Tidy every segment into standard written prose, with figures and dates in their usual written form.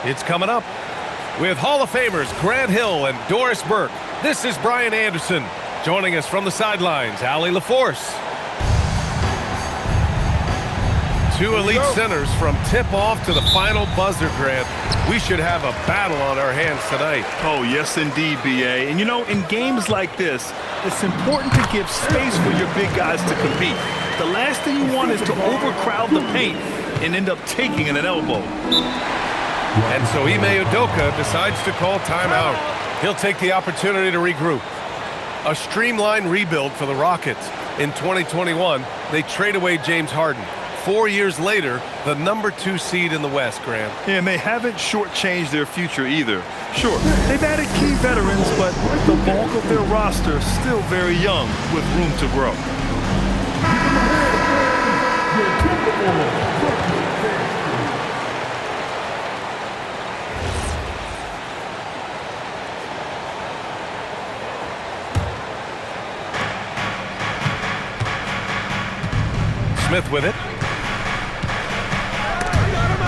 It's coming up. With Hall of Famers Grant Hill and Doris Burke, this is Brian Anderson. Joining us from the sidelines, Allie LaForce. Two elite centers from tip-off to the final buzzer, Grant. We should have a battle on our hands tonight. Oh, yes, indeed, B.A. And, you know, in games like this, it's important to give space for your big guys to compete. The last thing you want is to overcrowd the paint and end up taking an elbow. And so Ime Udoka decides to call timeout. He'll take the opportunity to regroup. A streamlined rebuild for the Rockets. In 2021, they trade away James Harden. 4 years later, the #2 seed in the West, Grant. And they haven't shortchanged their future either. Sure, they've added key veterans, but the bulk of their roster is still very young with room to grow. Smith with it.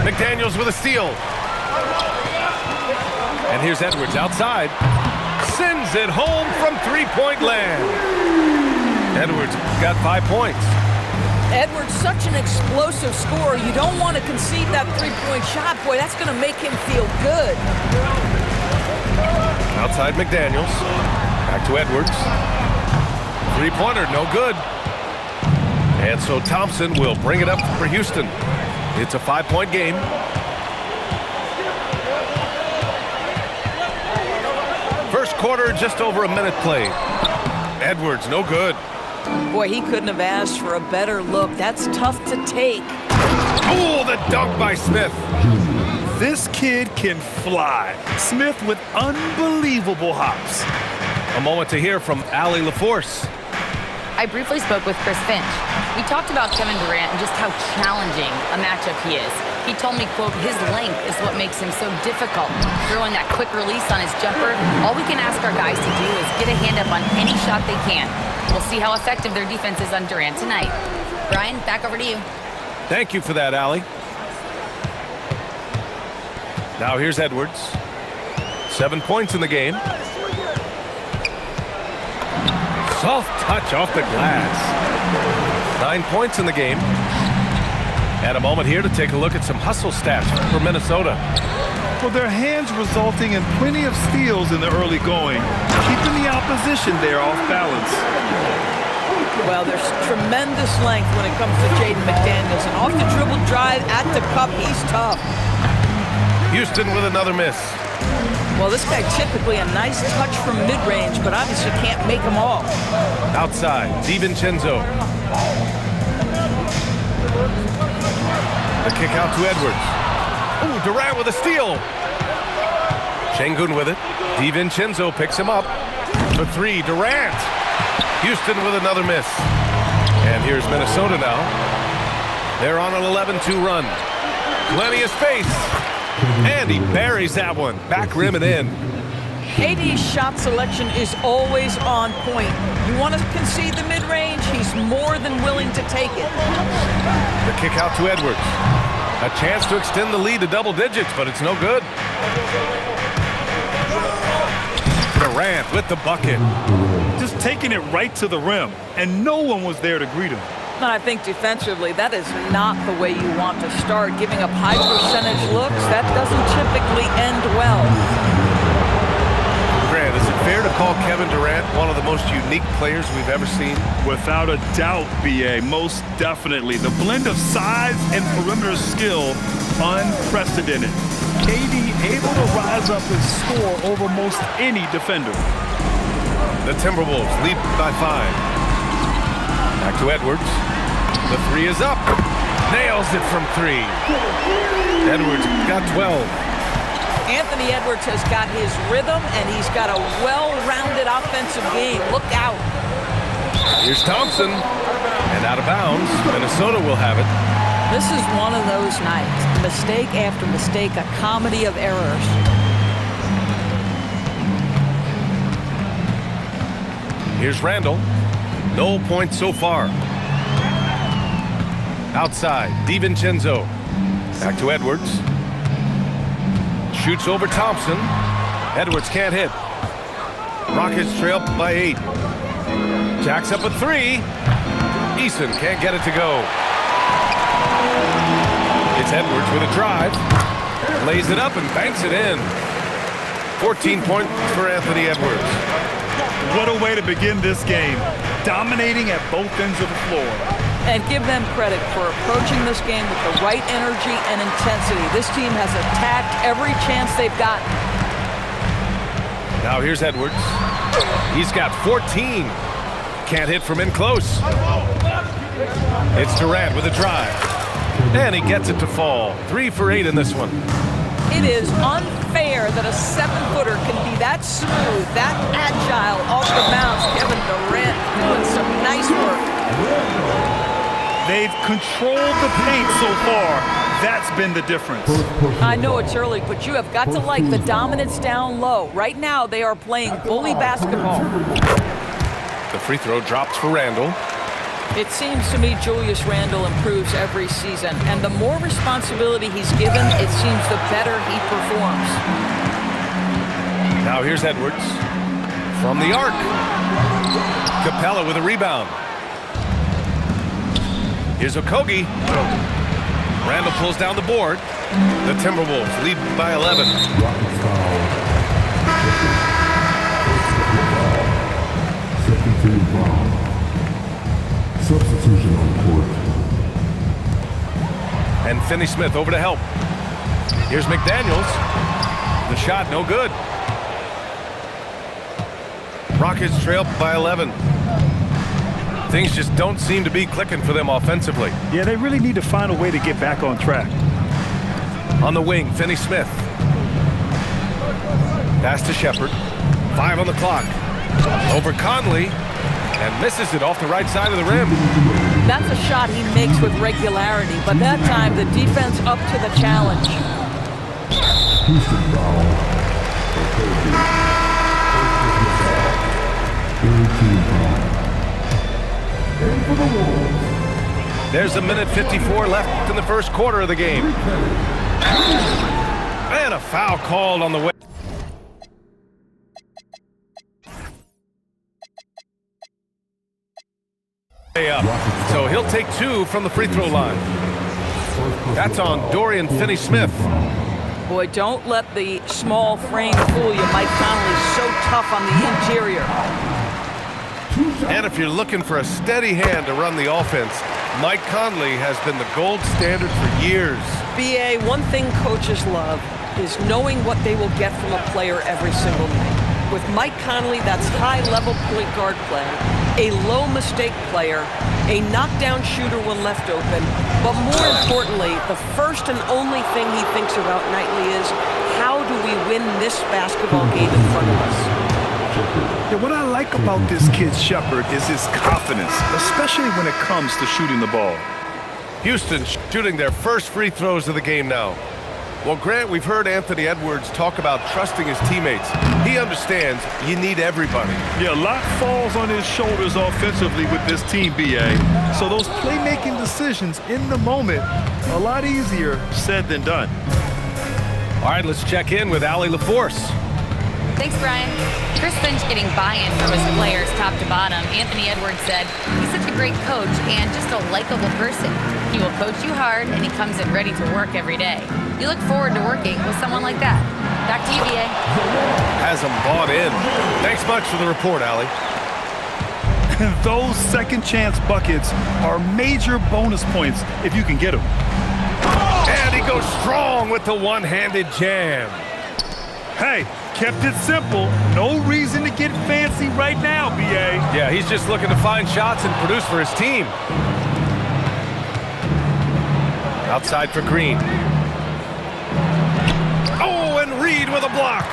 McDaniels with a steal. And here's Edwards outside. Sends it home from three-point land. Edwards got 5 points. Edwards, such an explosive scorer. You don't want to concede that three-point shot. Boy, that's going to make him feel good. Outside McDaniels. Back to Edwards. Three-pointer, no good. And so Thompson will bring it up for Houston. It's a 5-point game. First quarter, just over a minute played. Edwards, no good. Boy, he couldn't have asked for a better look. That's tough to take. Oh, the dunk by Smith. This kid can fly. Smith with unbelievable hops. A moment to hear from Allie LaForce. I briefly spoke with Chris Finch. We talked about Kevin Durant and just how challenging a matchup he is. He told me, quote, his length is what makes him so difficult. Throwing that quick release on his jumper, all we can ask our guys to do is get a hand up on any shot they can. We'll see how effective their defense is on Durant tonight. Brian, back over to you. Thank you for that, Allie. Now here's Edwards. 7 points in the game. Soft touch off the glass. 9 points in the game. And a moment here to take a look at some hustle stats for Minnesota. Well, their hands resulting in plenty of steals in the early going, keeping the opposition there off balance. Well, there's tremendous length when it comes to Jaden McDaniels. And off the dribble drive at the cup, he's tough. Houston with another miss. Well, this guy typically a nice touch from mid-range, but obviously can't make them all. Outside, DiVincenzo. The kick out to Edwards. Ooh, Durant with a steal. Şengün with it. DiVincenzo picks him up. For three, Durant. Houston with another miss. And here's Minnesota now. They're on an 11-2 run. Plenty of space. And he buries that one. Back rim and in. KD's shot selection is always on point. You want to concede the mid-range, he's more than willing to take it. The kick out to Edwards. A chance to extend the lead to double digits, but it's no good. Durant with the bucket. Just taking it right to the rim, and no one was there to greet him. And I think defensively, that is not the way you want to start. Giving up high percentage looks, that doesn't typically end well. Grant, is it fair to call Kevin Durant one of the most unique players we've ever seen? Without a doubt, B.A., most definitely. The blend of size and perimeter skill, unprecedented. KD able to rise up and score over most any defender. The Timberwolves lead by 5. Back to Edwards. The three is up. Nails it from 3. Edwards got 12. Anthony Edwards has got his rhythm, and he's got a well-rounded offensive game. Look out. Here's Thompson. And out of bounds. Minnesota will have it. This is one of those nights. Mistake after mistake, a comedy of errors. Here's Randall. No points so far. Outside, DiVincenzo. Back to Edwards. shoots over Thompson. Edwards can't hit. Rockets trail by 8. Jacks up a 3. Eason can't get it to go. It's Edwards with a drive. Lays it up and banks it in. 14 points for Anthony Edwards. What a way to begin this game. Dominating at both ends of the floor. And give them credit for approaching this game with the right energy and intensity. This team has attacked every chance they've gotten. Now here's Edwards. He's got 14. Can't hit from in close. It's Durant with a drive. And he gets it to fall. 3 for 8 in this one. It is unfair that a 7-footer can be that smooth, that agile off the bounce. Kevin Durant doing some nice work. They've controlled the paint so far. That's been the difference. I know it's early, but you have got to like the dominance down low. Right now, they are playing bully basketball. The free throw drops for Randall. It seems to me Julius Randle improves every season, and the more responsibility he's given, it seems the better he performs. Now here's Edwards from the arc. Capella with a rebound. Here's Okogie. Randall pulls down the board. The Timberwolves lead by 11. Second team foul. Substitution on court. And Finney-Smith over to help. Here's McDaniels. The shot no good. Rockets trail by 11. Things just don't seem to be clicking for them offensively. Yeah, they really need to find a way to get back on track. On the wing, Finney-Smith. Pass to Shepherd. 5 on the clock. Over Conley. And misses it off the right side of the rim. That's a shot he makes with regularity, but that time the defense up to the challenge. Houston foul. Third team foul. And for the Wolves. There's a minute 54 left in the first quarter of the game. And a foul called on the way. Up. So he'll take 2 from the free throw line. That's on Dorian Finney-Smith. Boy, don't let the small frame fool you. Mike Conley's so tough on the interior. And if you're looking for a steady hand to run the offense, Mike Conley has been the gold standard for years. BA, one thing coaches love is knowing what they will get from a player every single night. With Mike Conley, that's high-level point guard play, a low-mistake player, a knockdown shooter when left open, but more importantly, the first and only thing he thinks about nightly is, how do we win this basketball game in front of us? Yeah, what I like about this kid Shepherd is his confidence, especially when it comes to shooting the ball. Houston shooting their first free throws of the game now. Well, Grant, we've heard Anthony Edwards talk about trusting his teammates. He understands you need everybody. Yeah, a lot falls on his shoulders offensively with this team, BA. So those playmaking decisions in the moment, a lot easier said than done. All right, let's check in with Allie LaForce. Thanks, Brian. Chris Finch getting buy-in from his players top to bottom. Anthony Edwards said, he's such a great coach and just a likable person. He will coach you hard, and he comes in ready to work every day. You look forward to working with someone like that. Back to you, BA. Has them bought in. Thanks much for the report, Allie. Those second chance buckets are major bonus points if you can get them. And he goes strong with the one-handed jam. Hey, kept it simple. No reason to get fancy right now, BA. Yeah, he's just looking to find shots and produce for his team. Outside for Green. Oh, and Reed with a block.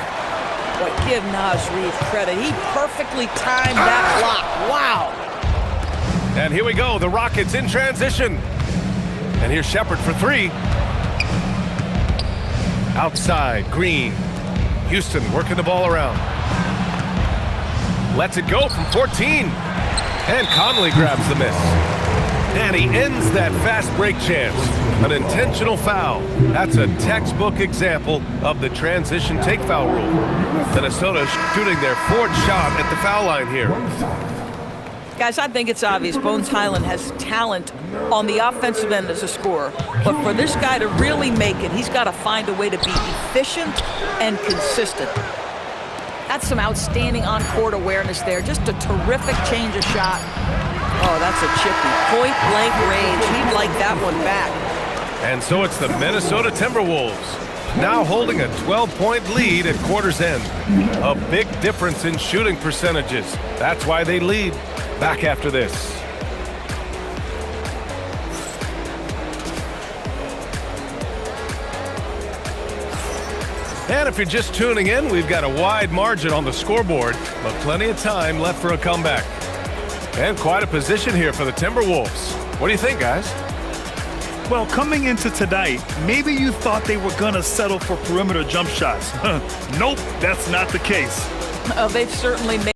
But give Naz Reid credit. He perfectly timed that block. Wow. And here we go. The Rockets in transition. And here's Shepherd for 3. Outside, Green. Houston working the ball around. Lets it go from 14. And Conley grabs the miss. And he ends that fast break chance. An intentional foul. That's a textbook example of the transition take foul rule. Minnesota shooting their fourth shot at the foul line here. Guys, I think it's obvious Bones Hyland has talent on the offensive end as a scorer. But for this guy to really make it, he's got to find a way to be efficient and consistent. That's some outstanding on-court awareness there. Just a terrific change of shot. Oh, that's a chippy. Point-blank range. He'd like that one back. And so it's the Minnesota Timberwolves now holding a 12-point lead at quarter's end. A big difference in shooting percentages. That's why they lead. Back after this. And if you're just tuning in, we've got a wide margin on the scoreboard, but plenty of time left for a comeback. And quite a position here for the Timberwolves. What do you think, guys? Well, coming into tonight, maybe you thought they were going to settle for perimeter jump shots. Nope, that's not the case. They've certainly made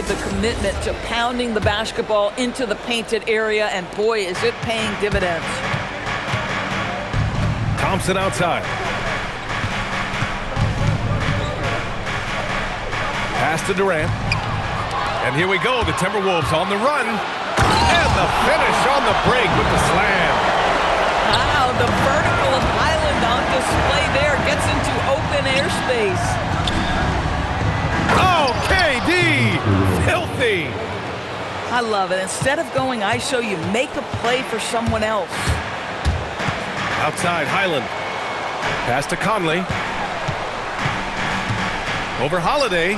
the commitment to pounding the basketball into the painted area, and boy, is it paying dividends. Thompson outside. Pass to Durant. And here we go, the Timberwolves on the run. And the finish on the break with the slam. Wow, the vertical of Hyland on display there. Gets into open airspace. Oh, KD! Filthy! I love it. Instead of going ISO, you make a play for someone else. Outside, Hyland. Pass to Conley. Over Holiday.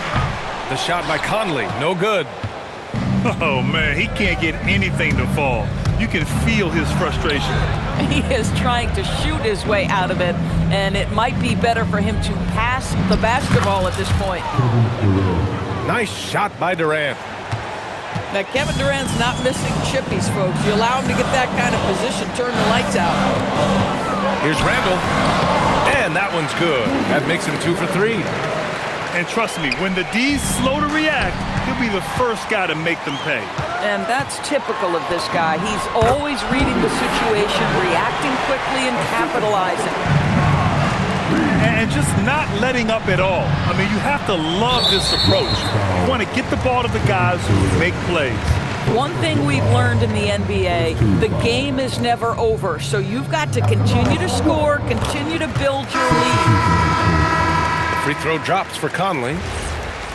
The shot by Conley, no good. Oh, man, he can't get anything to fall. You can feel his frustration. He is trying to shoot his way out of it, and it might be better for him to pass the basketball at this point. Nice shot by Durant. Now, Kevin Durant's not missing chippies, folks. You allow him to get that kind of position, turn the lights out. Here's Randall. And that one's good. That makes him 2 for 3. And trust me, when the D's slow to react, he'll be the first guy to make them pay. And that's typical of this guy. He's always reading the situation, reacting quickly, and capitalizing. And just not letting up at all. I mean, you have to love this approach. You want to get the ball to the guys who make plays. One thing we've learned in the NBA, the game is never over. So you've got to continue to score, continue to build your lead. Free throw drops for Conley.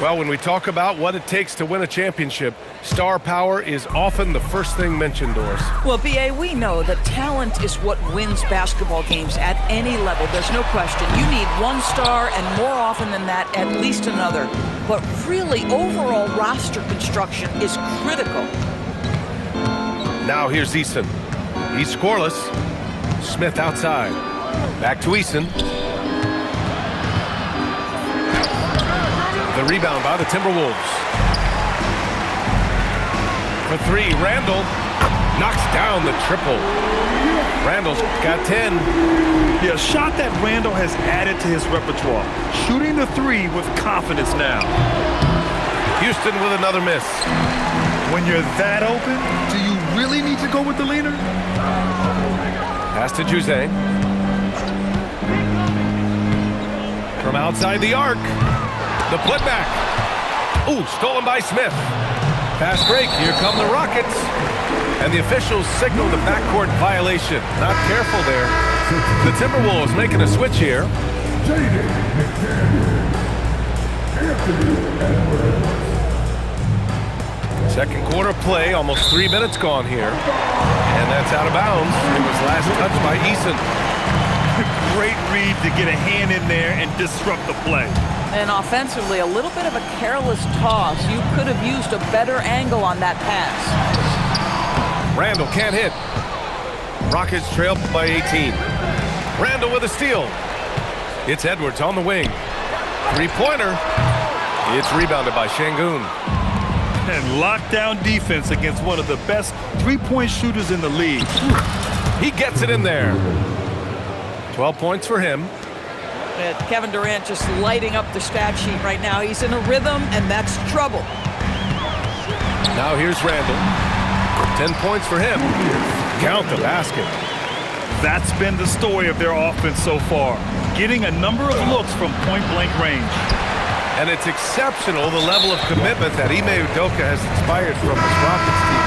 Well, when we talk about what it takes to win a championship, star power is often the first thing mentioned, Doris. Well, B.A., we know that talent is what wins basketball games at any level. There's no question. You need one star, and more often than that, at least another. But really, overall roster construction is critical. Now here's Eason. He's scoreless. Smith outside. Back to Eason. The rebound by the Timberwolves. For 3, Randall knocks down the triple. Randall's got 10. Yeah, a shot that Randall has added to his repertoire. Shooting the 3 with confidence now. Houston with another miss. When you're that open, do you really need to go with the leader? Pass to Juzang. From outside the arc. The putback. Ooh, stolen by Smith. Fast break. Here come the Rockets. And the officials signal the backcourt violation. Not careful there. The Timberwolves making a switch here. Second quarter play. Almost 3 minutes gone here. And that's out of bounds. It was last touched by Eason. Great read to get a hand in there and disrupt the play. And offensively, a little bit of a careless toss. You could have used a better angle on that pass. Randall can't hit. Rockets trail by 18. Randall with a steal. It's Edwards on the wing. Three-pointer. It's rebounded by Şengün. And lockdown defense against one of the best three-point shooters in the league. He gets it in there. 12 points for him. Kevin Durant just lighting up the stat sheet right now. He's in a rhythm, and that's trouble. Now here's Randall. 10 points for him. Count the basket. That's been the story of their offense so far. Getting a number of looks from point-blank range. And it's exceptional, the level of commitment that Ime Udoka has inspired from this Rockets team.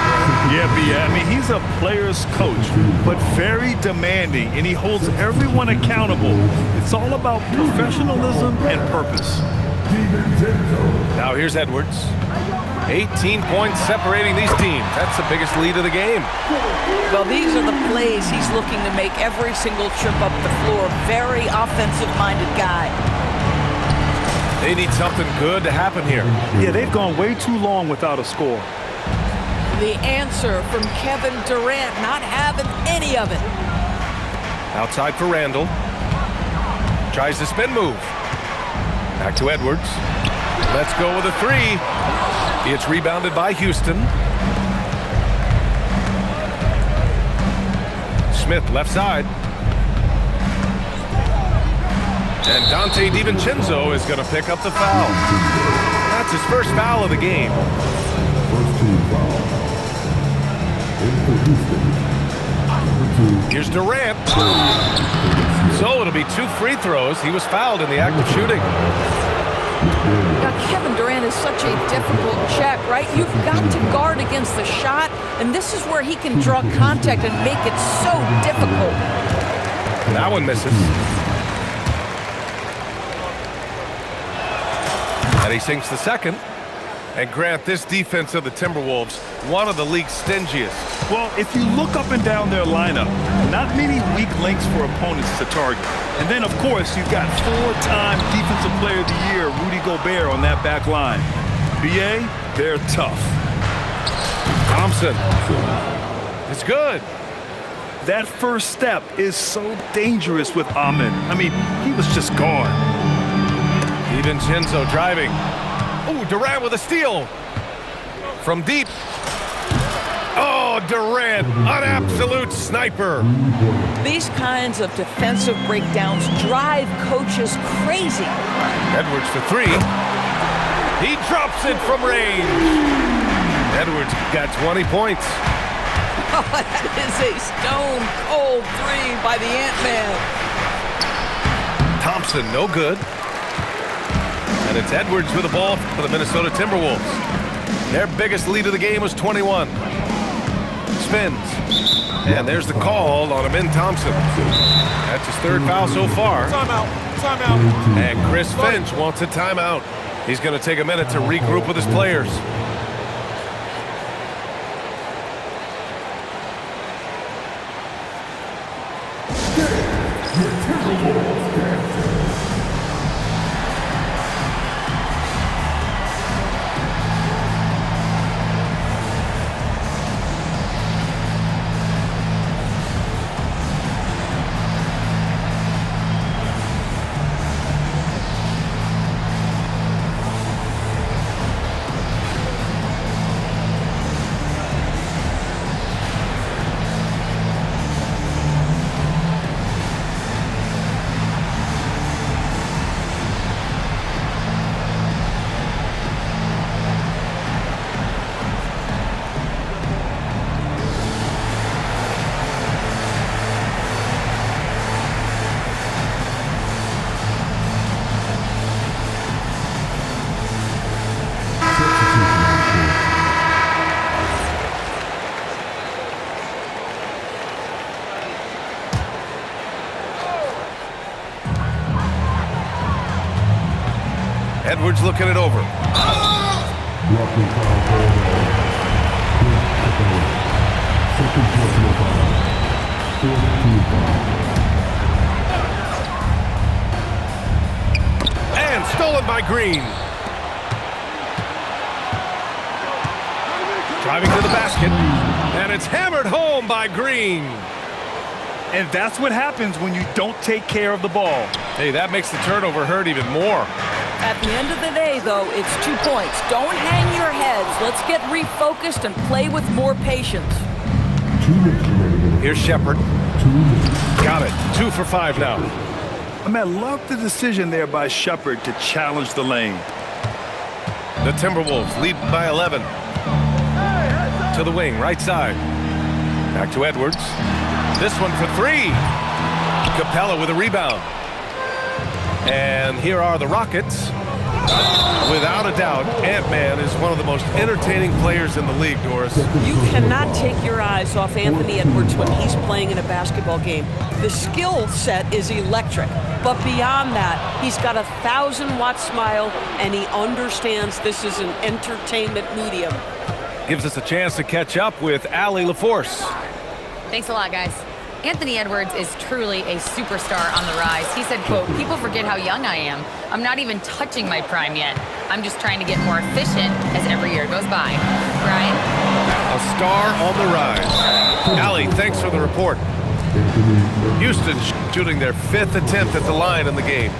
Yeah, I mean, he's a player's coach, but very demanding, and he holds everyone accountable. It's all about professionalism and purpose. Now here's Edwards. 18 points separating these teams. That's the biggest lead of the game. Well, these are the plays he's looking to make every single trip up the floor. Very offensive-minded guy. They need something good to happen here. Yeah, they've gone way too long without a score. The answer from Kevin Durant, not having any of it. Outside for Randall. Tries the spin move. Back to Edwards. Let's go with a 3. It's rebounded by Houston. Smith left side. And Dante DiVincenzo is going to pick up the foul. That's his first foul of the game. First team foul. Here's Durant. So it'll be 2 free throws. He was fouled in the act of shooting. Now, Kevin Durant is such a difficult check, right? You've got to guard against the shot, and this is where he can draw contact and make it so difficult. That one misses. And he sinks the second. And Grant, this defense of the Timberwolves, one of the league's stingiest. Well, if you look up and down their lineup, not many weak links for opponents to target. And then, of course, you've got 4-time Defensive Player of the Year, Rudy Gobert, on that back line. BA, they're tough. Thompson. It's good. That first step is so dangerous with Ahmed. I mean, he was just gone. DiVincenzo driving. Oh, Durant with a steal. From deep. Oh, Durant, an absolute sniper. These kinds of defensive breakdowns drive coaches crazy. Edwards for three. He drops it from range. Edwards got 20 points. Oh, that is a stone-cold three by the Ant-Man. Thompson, no good. And it's Edwards with the ball for the Minnesota Timberwolves. Their biggest lead of the game was 21. Spins. And there's the call on Amin Thompson. That's his third foul so far. Timeout. And Chris Finch wants a timeout. He's going to take a minute to regroup with his players. Edwards looking it over. Blocking foul called on second personal foul. Fourth team foul. And stolen by Green. Driving to the basket. And it's hammered home by Green. And that's what happens when you don't take care of the ball. Hey, that makes the turnover hurt even more. At the end of the day, though, it's 2 points. Don't hang your heads. Let's get refocused and play with more patience. 2 minutes remaining. Here's Shepard. 2 minutes. Got it. 2 for 5 now. I mean, I love the decision there by Shepard to challenge the lane. The Timberwolves lead by 11. To the wing, right side. Back to Edwards. This one for 3. Capella with a rebound. And here are the Rockets. Without a doubt, Ant-Man is one of the most entertaining players in the league, Doris. You cannot take your eyes off Anthony Edwards when he's playing in a basketball game. The skill set is electric, but beyond that, he's got a 1,000-watt smile, and he understands this is an entertainment medium. Gives us a chance to catch up with Allie LaForce. Thanks a lot, guys. Anthony Edwards is truly a superstar on the rise. He said, quote, "People forget how young I am. I'm not even touching my prime yet. I'm just trying to get more efficient as every year goes by." Brian? A star on the rise. Allie, thanks for the report. Houston shooting their 5th attempt at the line in the game.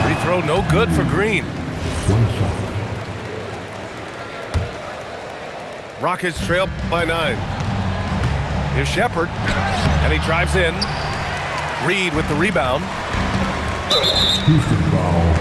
Free throw no good for Green. Rockets trail by 9. Here's Shepard, and he drives in. Reed with the rebound. Houston foul.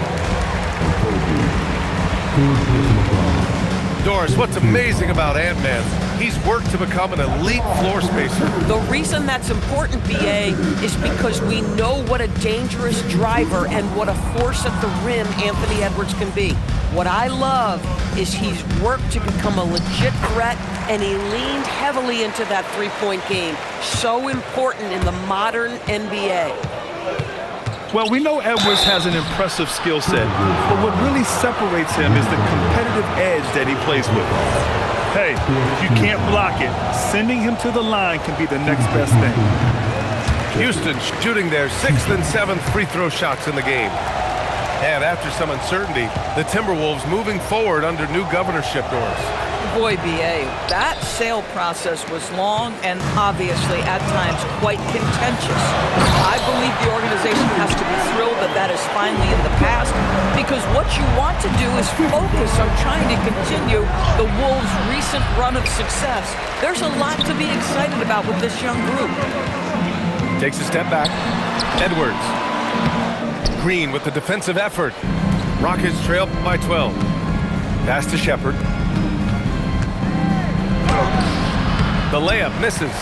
Doris, what's amazing about Ant-Man? He's worked to become an elite floor spacer. The reason that's important, BA, is because we know what a dangerous driver and what a force at the rim Anthony Edwards can be. What I love is he's worked to become a legit threat, and he leaned heavily into that three-point game. So important in the modern NBA. Well, we know Edwards has an impressive skill set, but what really separates him is the competitive edge that he plays with. Hey, if you can't block it, sending him to the line can be the next best thing. Houston shooting their 6th and 7th free throw shots in the game. And after some uncertainty, the Timberwolves moving forward under new governorship doors. Boy, B.A., that sale process was long and obviously at times quite contentious. I believe the organization has to be thrilled that that is finally in the past, because what you want to do is focus on trying to continue the Wolves' recent run of success. There's a lot to be excited about with this young group. Takes a step back. Edwards. Green with the defensive effort. Rockets trail by 12. Pass to Shepherd. The layup misses.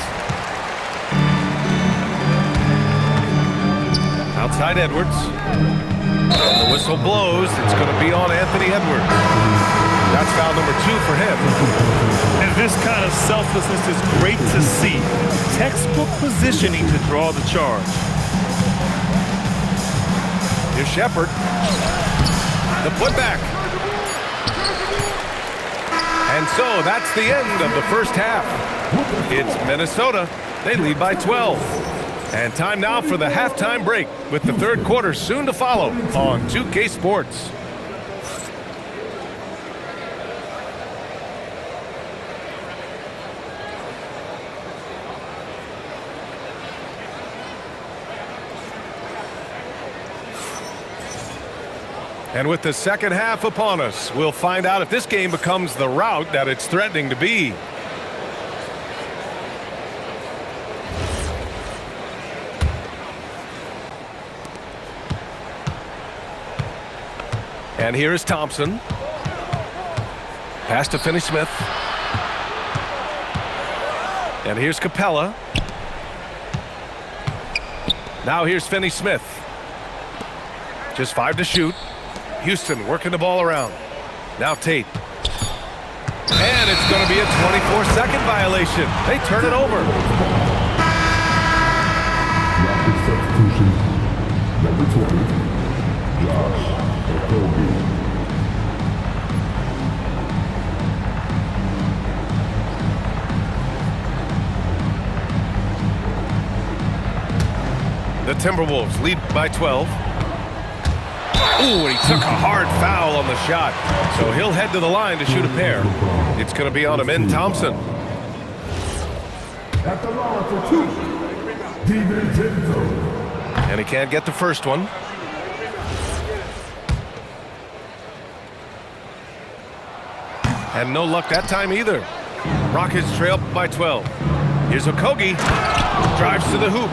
Outside Edwards. And the whistle blows. It's going to be on Anthony Edwards. That's foul number 2 for him. And this kind of selflessness is great to see. Textbook positioning to draw the charge. Here's Shepherd. The putback. And so that's the end of the first half. It's Minnesota. They lead by 12. And time now for the halftime break, with the third quarter soon to follow on 2K Sports. And with the second half upon us, we'll find out if this game becomes the rout that it's threatening to be. And here is Thompson. Pass to Finney-Smith. And here's Capella. Now here's Finney-Smith. Just 5 to shoot. Houston working the ball around. Now Tate. And it's going to be a 24-second violation. They turn it over. Rapid substitution. Number 20, Josh Okogie. The Timberwolves lead by 12. Ooh, and he took a hard foul on the shot. So he'll head to the line to shoot a pair. It's going to be on Amen Thompson. At the line for 2, DiVincenzo. And he can't get the first one. And no luck that time either. Rockets trail by 12. Here's Okogie. Drives to the hoop.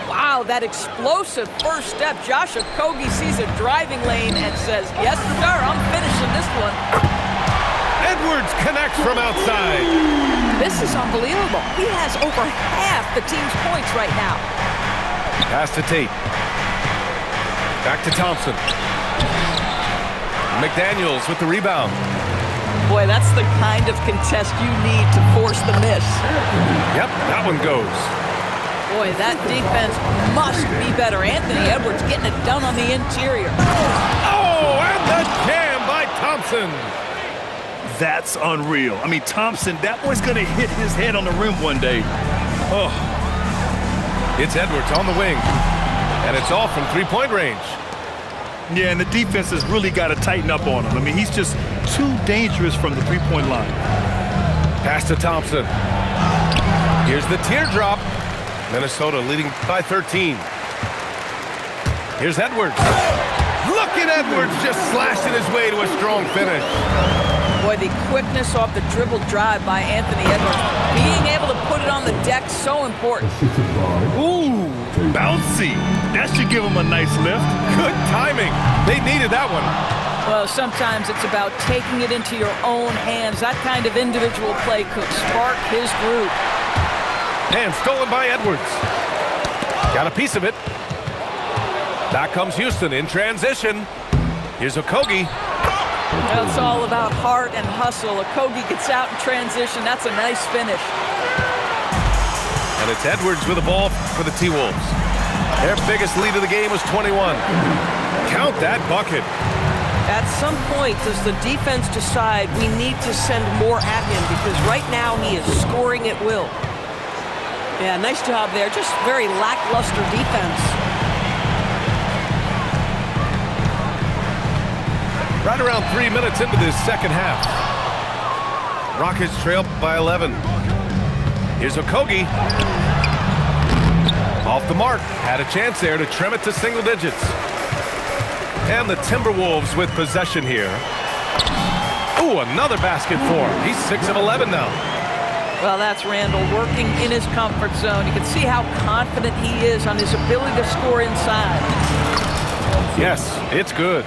Wow, that explosive first step. Josh Okogie sees a driving lane and says, yes, sir, I'm finishing this one. Edwards connects from outside. This is unbelievable. He has over half the team's points right now. Pass to Tate. Back to Thompson. McDaniels with the rebound. Boy, that's the kind of contest you need to force the miss. Yep, that one goes. Boy, that defense must be better. Anthony Edwards getting it done on the interior. Oh, and the jam by Thompson. That's unreal. I mean, Thompson, that boy's going to hit his head on the rim one day. Oh. It's Edwards on the wing. And it's all from three-point range. Yeah, and the defense has really got to tighten up on him. I mean, he's just too dangerous from the three-point line. Pass to Thompson. Here's the teardrop. Minnesota leading by 13. Here's Edwards. Look at Edwards just slashing his way to a strong finish. Boy, the quickness off the dribble drive by Anthony Edwards. Being able to put it on the deck, so important. Ooh, bouncy. That should give him a nice lift. Good timing. They needed that one. Well, sometimes it's about taking it into your own hands. That kind of individual play could spark his group. And stolen by Edwards. Got a piece of it. Back comes Houston in transition. Here's Okogie. Well, it's all about heart and hustle. Okogie gets out in transition. That's a nice finish. And it's Edwards with the ball for the T-Wolves. Their biggest lead of the game was 21. Count that bucket. At some point, does the defense decide we need to send more at him? Because right now he is scoring at will. Yeah, nice job there. Just very lackluster defense. Right around 3 minutes into this second half. Rockets trail by 11. Here's Okogie. Off the mark. Had a chance there to trim it to single digits. And the Timberwolves with possession here. Ooh, another basket for him. He's 6 of 11 now. Well, that's Randall working in his comfort zone. You can see how confident he is on his ability to score inside. Yes, it's good.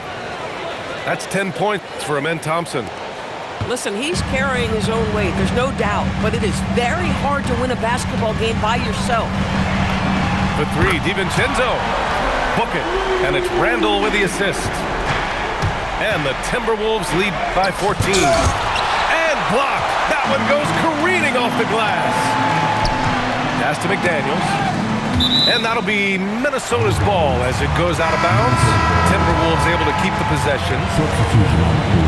That's 10 points for Amen Thompson. Listen, he's carrying his own weight, there's no doubt, but it is very hard to win a basketball game by yourself. For three, DiVincenzo. Book it, and it's Randall with the assist. And the Timberwolves lead by 14. And blocked. That one goes careening off the glass. Pass to McDaniels. And that'll be Minnesota's ball as it goes out of bounds. Timberwolves able to keep the possession. Substitution.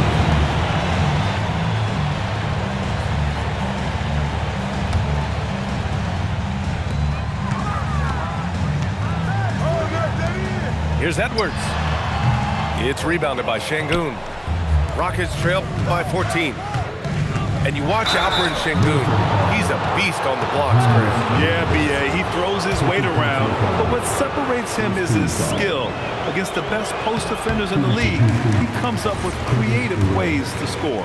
Here's Edwards. It's rebounded by Şengün. Rockets trail by 14. And you watch Alperen Şengün. He's a beast on the blocks, Chris. Yeah, B.A. He throws his weight around, but what separates him is his skill. Against the best post defenders in the league, he comes up with creative ways to score.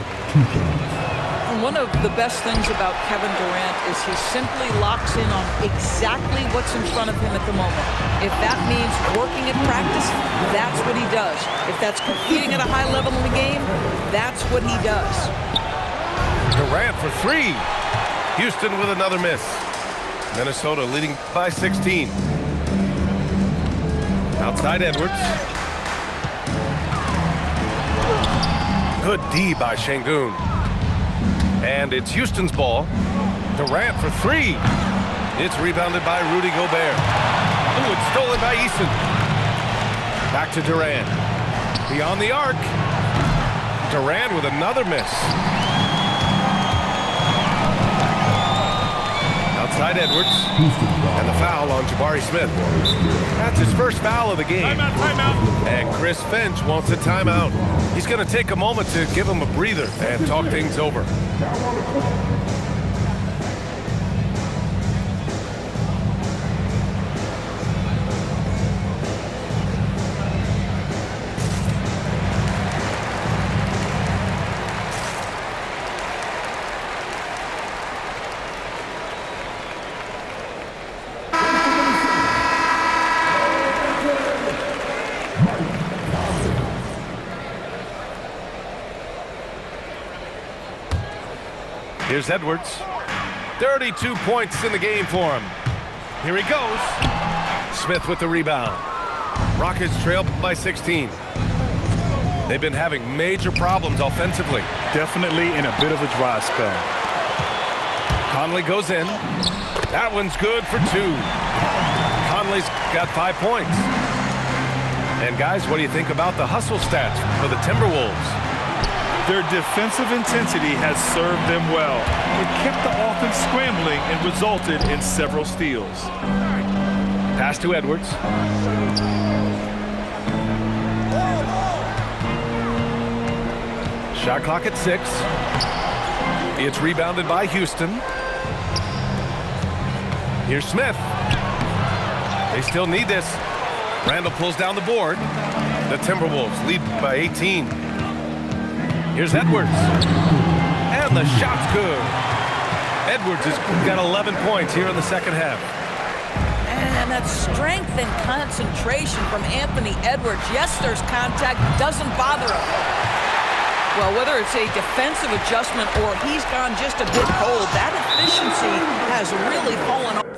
One of the best things about Kevin Durant is he simply locks in on exactly what's in front of him at the moment. If that means working at practice, that's what he does. If that's competing at a high level in the game, that's what he does. Durant for three. Houston with another miss. Minnesota leading by 16. Outside Edwards. Good D by Şengün. And it's Houston's ball. Durant for three. It's rebounded by Rudy Gobert. Ooh, it's stolen by Eason. Back to Durant. Beyond the arc. Durant with another miss. Outside Edwards. And the foul on Jabari Smith. That's his first foul of the game. Timeout. And Chris Finch wants a timeout. He's going to take a moment to give him a breather and talk things over. Here's Edwards. 32 points in the game for him. Here he goes. Smith with the rebound. Rockets trail by 16. They've been having major problems offensively. Definitely in a bit of a dry spell. Conley goes in. That one's good for two. Conley's got 5 points. And guys, what do you think about the hustle stats for the Timberwolves? Their defensive intensity has served them well. It kept the offense scrambling and resulted in several steals. Pass to Edwards. Shot clock at 6. It's rebounded by Houston. Here's Smith. They still need this. Randall pulls down the board. The Timberwolves lead by 18. Here's Edwards. And the shot's good. Edwards has got 11 points here in the second half. And that strength and concentration from Anthony Edwards. Yes, there's contact. Doesn't bother him. Well, whether it's a defensive adjustment or he's gone just a bit cold, that efficiency has really fallen off.